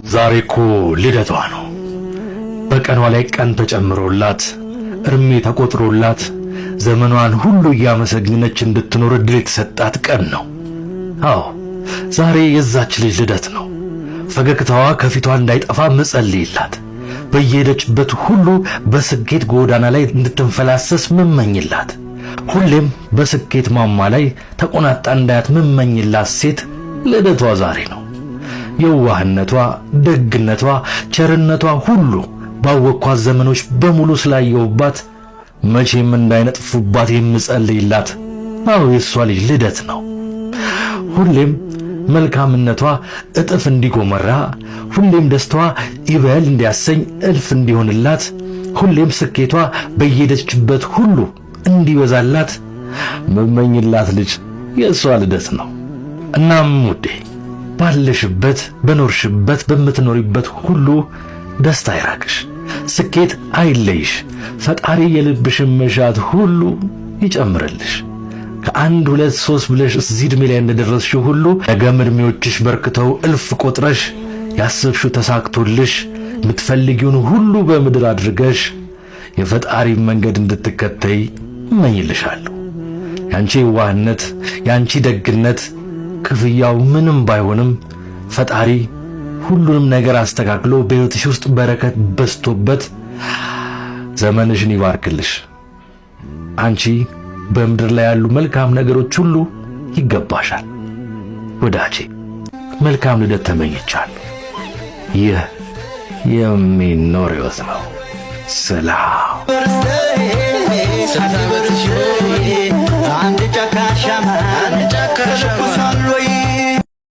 ዛሬ እኮ ልደቷ ነው። በቀኗ ላይ ቀን ተጨምሮላት እርሜ ተቆጥሮላት ዘመኗን ሁሉ እያመሰገነች እንድትኖር እድል የተሰጣት ቀን ነው። አዎ ዛሬ የዛች ልጅ ልደት ነው። ፈገግታዋ ከፊቷ እንዳይጠፋ መጸልይላት፣ በየሄደችበት ሁሉ በስኬት ጎዳና ላይ እንድትንፈላሰስ መመኝላት፣ ሁሌም በስኬት ማማ ላይ ተቆናጣ እንዳያት መመኝላት ሴት ልደቷ ዛሬ ነው። የዋህነቷ፣ ደግነቷ፣ ቸርነቷ ሁሉ ባወቅኳት ዘመኖች በሙሉ ስላየውባት መቼም እንዳይነጥፉባት የምጸልይላት አዎ የሷ ልጅ ልደት ነው። ሁሌም መልካምነቷ እጥፍ እንዲጎመራ፣ ሁሌም ደስታዋ ይበል እንዲያሰኝ እልፍ እንዲሆንላት፣ ሁሌም ስኬቷ በየሄደችበት ሁሉ እንዲበዛላት መመኝላት ልጅ የሷ ልደት ነው። እናም ውዴ ባለሽበት በኖርሽበት በምትኖሪበት ሁሉ ደስታ ይራቅሽ፣ ስኬት አይለይሽ፣ ፈጣሪ የልብሽን መሻት ሁሉ ይጨምርልሽ። ከአንድ ሁለት ሶስት ብለሽ እዚህ ዕድሜ ላይ እንደደረስሽ ሁሉ ነገም ዕድሜዎችሽ በርክተው እልፍ ቆጥረሽ ያሰብሽው ተሳክቶልሽ የምትፈልጊውን ሁሉ በምድር አድርገሽ የፈጣሪ መንገድ እንድትከተይ እመኝልሻለሁ። ያንቺ ዋህነት፣ ያንቺ ደግነት ክፍያው ምንም ባይሆንም ፈጣሪ ሁሉንም ነገር አስተካክሎ በሕይወትሽ ውስጥ በረከት በስቶበት ዘመንሽን ይባርክልሽ። አንቺ በምድር ላይ ያሉ መልካም ነገሮች ሁሉ ይገባሻል። ወዳጄ መልካም ልደት ተመኝቻለሁ። ይህ የሚኖር ሕይወት ነው። ሰላም